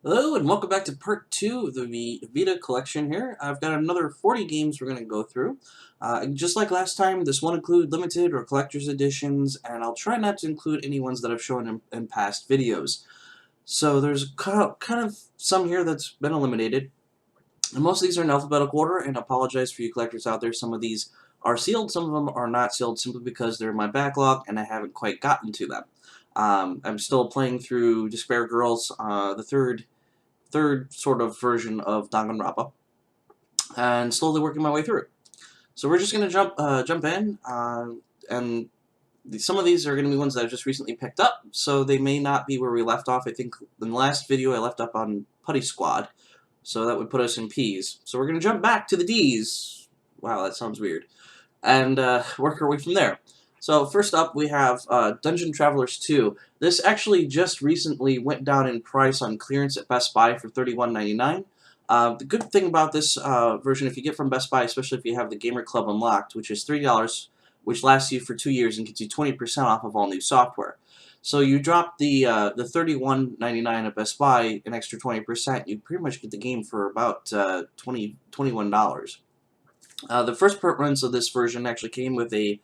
Hello and welcome back to part 2 of the Vita collection here. I've got another 40 games we're going to go through. Just like last time, this won't include limited or collector's editions, and I'll try not to include any ones that I've shown in past videos. So there's kind of some here that's been eliminated. And most of these are in alphabetical order, and I apologize for you collectors out there. Some of these are sealed, some of them are not sealed simply because they're in my backlog and I haven't quite gotten to them. I'm still playing through Despair Girls, the third sort of version of Danganronpa, and slowly working my way through it. So we're just gonna jump in, and some of these are gonna be ones that I've just recently picked up, so they may not be where we left off. I think in the last video I left up on Putty Squad, so that would put us in P's. So we're gonna jump back to the D's. Wow, that sounds weird, and work our way from there. So first up we have Dungeon Travelers 2. This actually just recently went down in price on clearance at Best Buy for $31.99. The good thing about this version, if you get from Best Buy, especially if you have the Gamer Club unlocked, which is $3, which lasts you for 2 years and gets you 20% off of all new software. So you drop the $31.99 at Best Buy, an extra 20%, you pretty much get the game for about $21. The first runs of this version actually came with a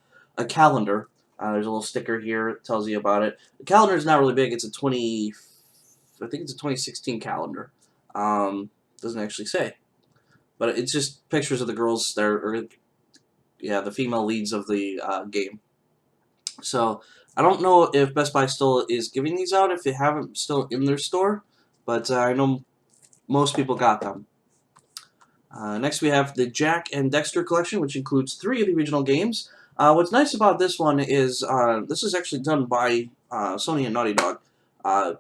calendar. There's a little sticker here that tells you about it. The calendar is not really big. It's a I think it's a 2016 calendar. Doesn't actually say, but it's just pictures of the girls there, or yeah, the female leads of the game. So I don't know if Best Buy still is giving these out, if they haven't still in their store, but I know most people got them. Next we have the Jack and Dexter collection, which includes 3 of the original games. What's nice about this one is this is actually done by Sony and Naughty Dog,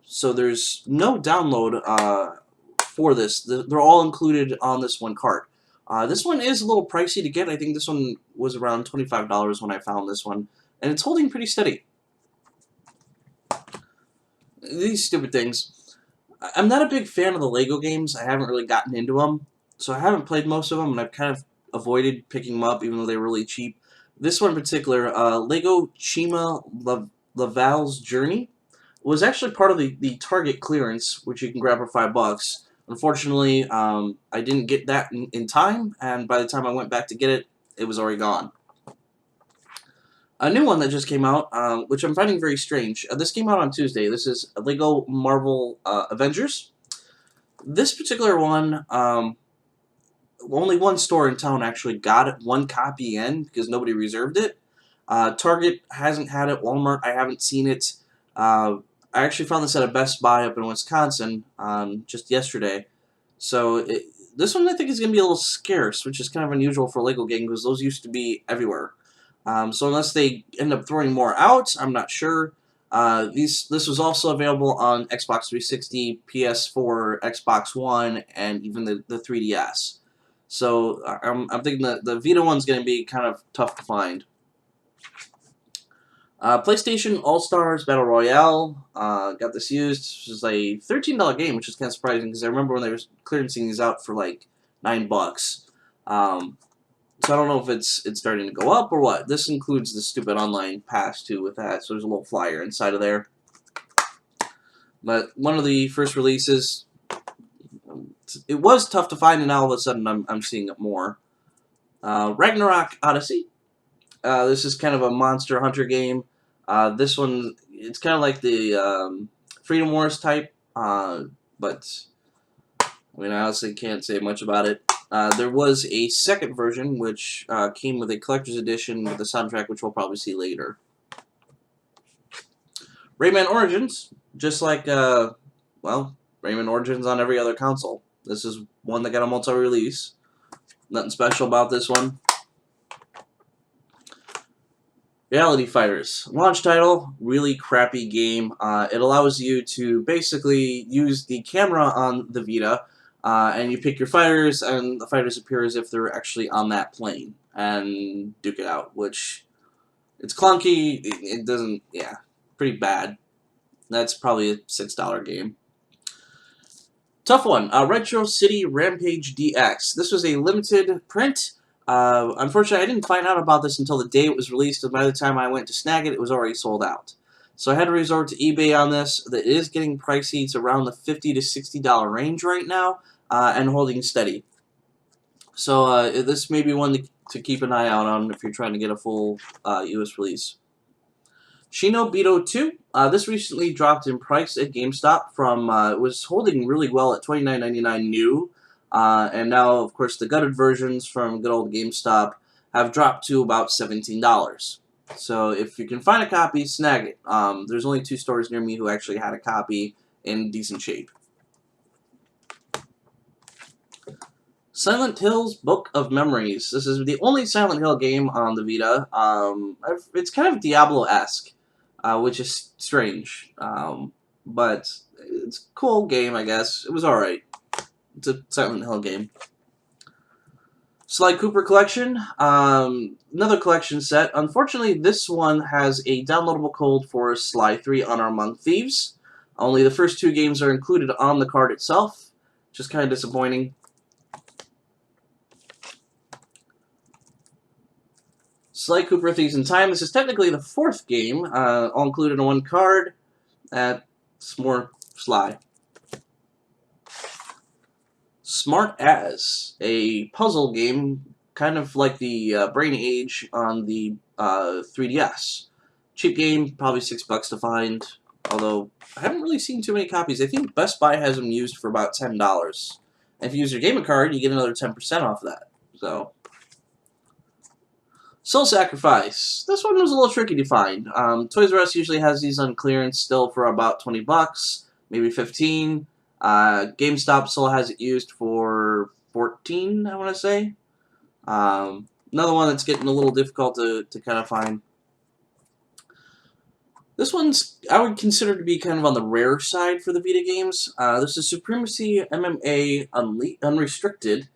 so there's no download for this. They're all included on this one cart. This one is a little pricey to get. I think this one was around $25 when I found this one, and it's holding pretty steady. These stupid things. I'm not a big fan of the Lego games. I haven't really gotten into them, so I haven't played most of them, and I've kind of avoided picking them up even though they were really cheap. This one in particular, Lego Chima Laval's Journey, was actually part of the Target clearance, which you can grab for $5. Unfortunately, I didn't get that in time, and by the time I went back to get it, it was already gone. A new one that just came out, which I'm finding very strange. This came out on Tuesday. This is Lego Marvel Avengers. This particular one, only one store in town actually got it, one copy in, because nobody reserved it. Target hasn't had it. Walmart, I haven't seen it. I actually found this at a Best Buy up in Wisconsin just yesterday. So this one I think is going to be a little scarce, which is kind of unusual for a Lego game because those used to be everywhere. So unless they end up throwing more out, I'm not sure. This was also available on Xbox 360, PS4, Xbox One, and even the 3DS. So I'm thinking that the Vita one's going to be kind of tough to find. PlayStation All-Stars Battle Royale, got this used. This was a $13 game, which is kind of surprising because I remember when they were clearancing these out for like $9. So I don't know if it's starting to go up or what. This includes the stupid online pass too with that, so there's a little flyer inside of there. But one of the first releases, it was tough to find, and now all of a sudden I'm seeing it more. Ragnarok Odyssey. This is kind of a Monster Hunter game. This one, it's kind of like the Freedom Wars type, but I mean, I honestly can't say much about it. There was a second version, which came with a collector's edition with the soundtrack, which we'll probably see later. Rayman Origins, just like, well, Rayman Origins on every other console. This is one that got a multi-release. Nothing special about this one. Reality Fighters. Launch title, really crappy game. It allows you to basically use the camera on the Vita, and you pick your fighters, and the fighters appear as if they're actually on that plane, and duke it out, which, it's clunky, it doesn't, yeah, pretty bad. That's probably a $6 game. Tough one, Retro City Rampage DX. This was a limited print. Unfortunately, I didn't find out about this until the day it was released, and by the time I went to snag it, it was already sold out. So I had to resort to eBay on this. It is getting pricey. It's around the $50 to $60 range right now, and holding steady. So this may be one to keep an eye out on if you're trying to get a full US release. Vita 2. This recently dropped in price at GameStop from, it was holding really well at $29.99 new, and now, of course, the gutted versions from good old GameStop have dropped to about $17. So if you can find a copy, snag it. There's only 2 stores near me who actually had a copy in decent shape. Silent Hill's Book of Memories. This is the only Silent Hill game on the Vita. It's kind of Diablo-esque, which is strange, but it's a cool game, I guess. It was alright. It's a Silent Hill game. Sly Cooper Collection, another collection set. Unfortunately, this one has a downloadable code for Sly 3 Honor Among Thieves. Only the first 2 games are included on the card itself, which is kind of disappointing. Sly Cooper Thieves in Time. This is technically the 4th game, all included in 1 card. That's more Sly. Smart As, a puzzle game, kind of like the Brain Age on the 3DS. Cheap game, probably $6 to find, although I haven't really seen too many copies. I think Best Buy has them used for about $10. And if you use your gamer card, you get another 10% off that. So, Soul Sacrifice. This one was a little tricky to find. Toys R Us usually has these on clearance still for about $20, maybe $15. GameStop still has it used for $14, I want to say. Another one that's getting a little difficult to kind of find. This one's, I would consider to be kind of on the rare side for the Vita games. This is Supremacy MMA Unrestricted.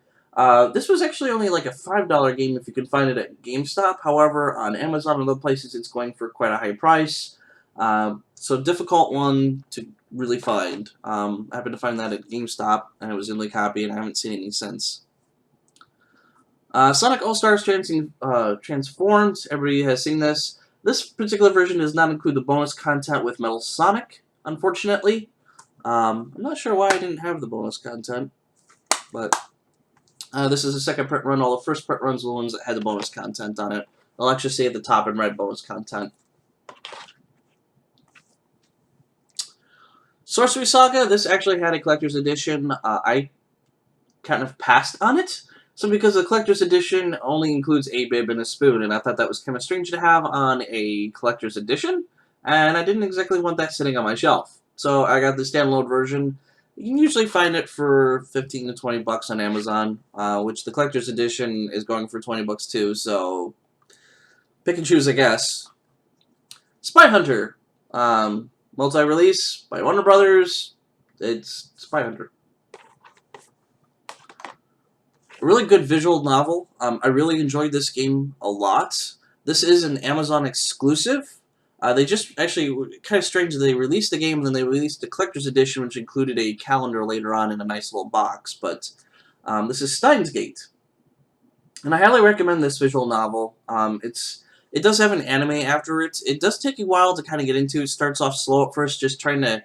This was actually only like a $5 game if you can find it at GameStop. However, on Amazon and other places, it's going for quite a high price. So difficult one to really find. I happened to find that at GameStop, and it was in the copy, and I haven't seen any since. Sonic All-Stars Transformed. Everybody has seen this. This particular version does not include the bonus content with Metal Sonic, unfortunately. I'm not sure why I didn't have the bonus content, but this is the second print run. All the first print runs were the ones that had the bonus content on it. I'll actually say at the top in red, bonus content. Sorcery Saga, this actually had a collector's edition. I kind of passed on it. So because the collector's edition only includes a bib and a spoon, and I thought that was kind of strange to have on a collector's edition, and I didn't exactly want that sitting on my shelf. So I got the standalone version. You can usually find it for $15 to $20 on Amazon, which the collector's edition is going for $20 too, so pick and choose, I guess. Spy Hunter. Multi-release by Warner Brothers. It's Spy Hunter. A really good visual novel. I really enjoyed this game a lot. This is an Amazon exclusive. They just, actually, kind of strange, they released the game and then they released the collector's edition, which included a calendar later on in a nice little box. But this is Steins Gate. And I highly recommend this visual novel. It does have an anime after it. It does take a while to kind of get into. It starts off slow at first, just trying to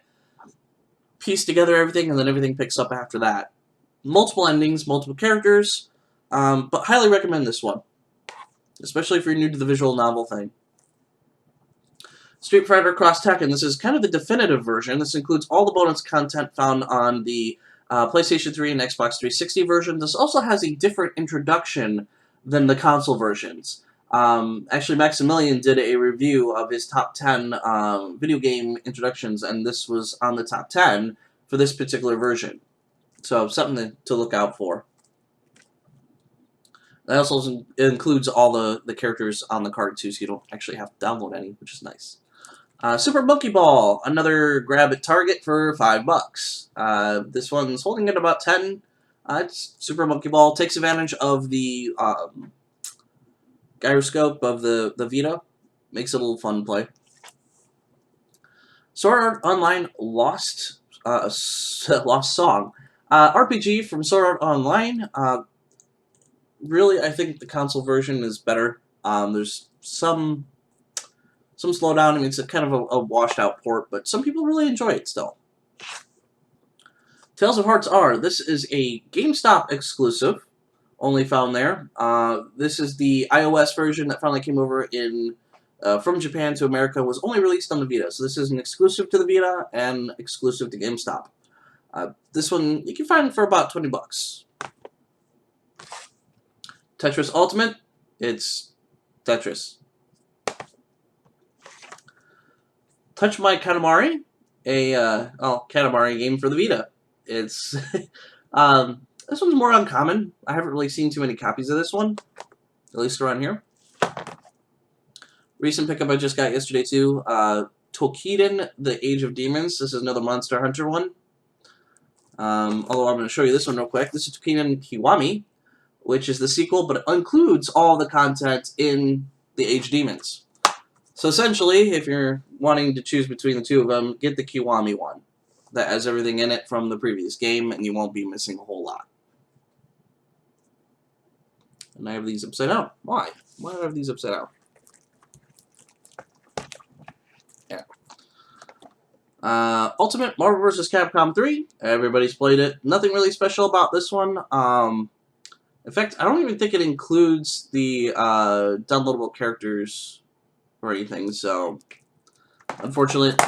piece together everything, and then everything picks up after that. Multiple endings, multiple characters, but highly recommend this one, especially if you're new to the visual novel thing. Street Fighter Cross Tekken. This is kind of the definitive version. This includes all the bonus content found on the PlayStation 3 and Xbox 360 version. This also has a different introduction than the console versions. Actually, Maximilian did a review of his top 10 video game introductions, and this was on the top 10 for this particular version. So, something to look out for. That also includes all the characters on the card, too, so you don't actually have to download any, which is nice. Super Monkey Ball, another grab at Target for $5. This one's holding at about 10. It's Super Monkey Ball. Takes advantage of the gyroscope of the Vita. Makes it a little fun to play. Sword Art Online Lost Song. RPG from Sword Art Online. Really, I think the console version is better. There's some some slowdown. I mean, it's a kind of a washed out port, but some people really enjoy it still. Tales of Hearts R. This is a GameStop exclusive, only found there. This is the iOS version that finally came over in from Japan to America. Was only released on the Vita, so this is an exclusive to the Vita and exclusive to GameStop. This one you can find for about $20. Tetris Ultimate. It's Tetris. Touch My Katamari, a Katamari game for the Vita. It's this one's more uncommon. I haven't really seen too many copies of this one, at least around here. Recent pickup I just got yesterday too. Tokiden: The Age of Demons. This is another Monster Hunter one. Although I'm going to show you this one real quick. This is Tokiden Kiwami, which is the sequel, but it includes all the content in the Age of Demons. So essentially, if you're wanting to choose between the two of them, get the Kiwami one. That has everything in it from the previous game, and you won't be missing a whole lot. And I have these upside down. Why? Why do I have these upside down? Yeah. Ultimate Marvel vs. Capcom 3. Everybody's played it. Nothing really special about this one. In fact, I don't even think it includes the downloadable characters or anything, so unfortunate.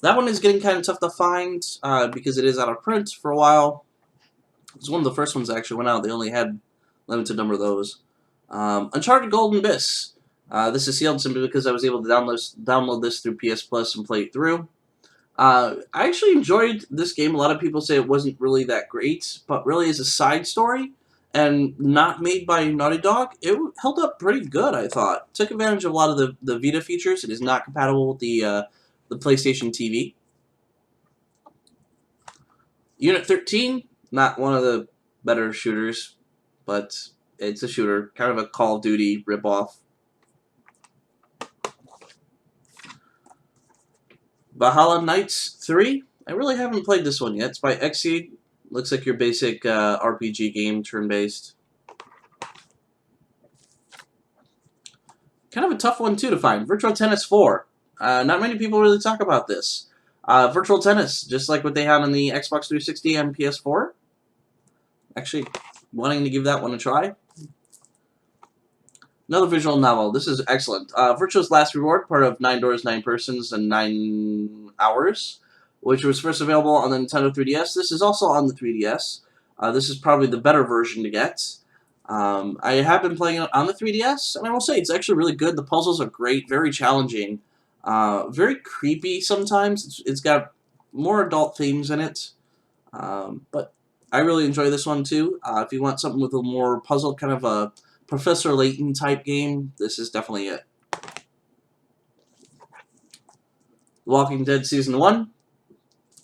That one is getting kind of tough to find because it is out of print for a while. It was one of the first ones that actually went out. They only had a limited number of those. Uncharted Golden Abyss. This is sealed simply because I was able to download this through PS Plus and play it through. I actually enjoyed this game. A lot of people say it wasn't really that great, but really as a side story and not made by Naughty Dog, it held up pretty good, I thought. Took advantage of a lot of the Vita features. It is not compatible with the PlayStation TV. Unit 13, not one of the better shooters, but it's a shooter, kind of a Call of Duty ripoff. Valhalla Knights 3. I really haven't played this one yet. It's by Xseed. Looks like your basic RPG game, turn-based. Kind of a tough one, too, to find. Virtual Tennis 4. Not many people really talk about this. Virtual Tennis, just like what they had on the Xbox 360 and PS4. Actually, wanting to give that one a try. Another visual novel. This is excellent. Virtue's Last Reward, part of 9 Doors, 9 Persons, and 9 Hours, which was first available on the Nintendo 3DS. This is also on the 3DS. This is probably the better version to get. I have been playing it on the 3DS, and I will say it's actually really good. The puzzles are great, very challenging, very creepy sometimes. It's got more adult themes in it, but I really enjoy this one too. If you want something with a more puzzle, kind of a Professor Layton type game, this is definitely it. Walking Dead Season 1.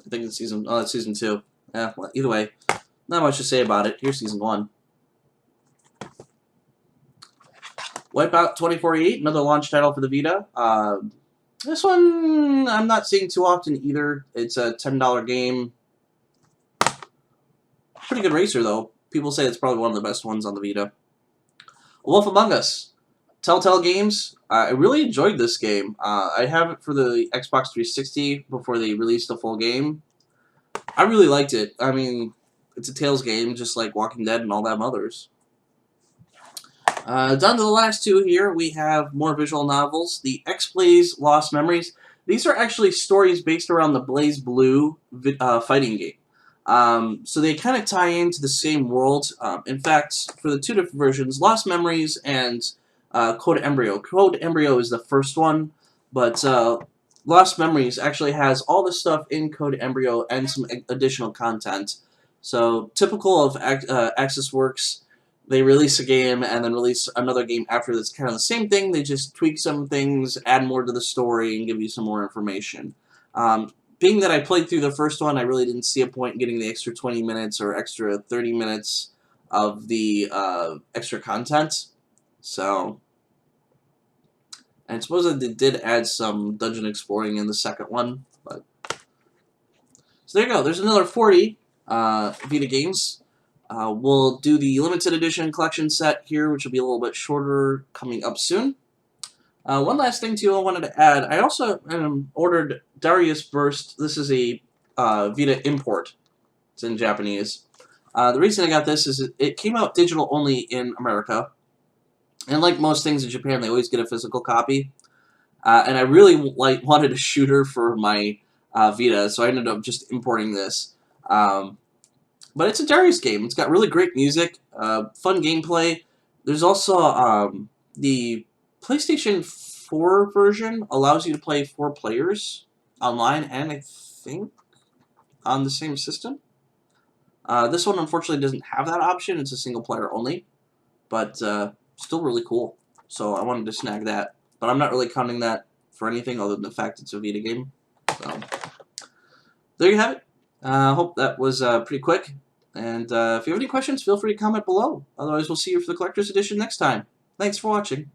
I think it's Season 2. Yeah, well, either way, not much to say about it. Here's Season 1. Wipeout 2048, another launch title for the Vita. This one I'm not seeing too often either. It's a $10 game. Pretty good racer, though. People say it's probably one of the best ones on the Vita. Wolf Among Us. Telltale Games. I really enjoyed this game. I have it for the Xbox 360 before they released the full game. I really liked it. I mean, it's a Tales game, just like Walking Dead and all them others. Down to the last two here, we have more visual novels. The X-Blaze Lost Memories. These are actually stories based around the Blaze Blue fighting game. So they kind of tie into the same world. In fact, for the two different versions, Lost Memories and Code Embryo. Code Embryo is the first one, but Lost Memories actually has all the stuff in Code Embryo and some additional content. So typical of Axis Works, they release a game and then release another game after that's kind of the same thing. They just tweak some things, add more to the story, and give you some more information. Being that I played through the first one, I really didn't see a point in getting the extra 20 minutes or extra 30 minutes of the extra content. So, and I suppose that they did add some dungeon exploring in the second one. But so there you go. There's another 40 Vita games. We'll do the limited edition collection set here, which will be a little bit shorter, coming up soon. One last thing too I wanted to add. I also ordered Darius Burst. This is a Vita import. It's in Japanese. The reason I got this is it came out digital only in America, and like most things in Japan, they always get a physical copy. And I really wanted a shooter for my Vita, so I ended up just importing this. But it's a Darius game. It's got really great music, fun gameplay. There's also the PlayStation 4 version allows you to play 4 players online, and I think on the same system. This one unfortunately doesn't have that option. It's a single player only, but still really cool. So I wanted to snag that, but I'm not really counting that for anything other than the fact it's a Vita game. So there you have it. I hope that was pretty quick. And if you have any questions, feel free to comment below. Otherwise, we'll see you for the Collector's Edition next time. Thanks for watching.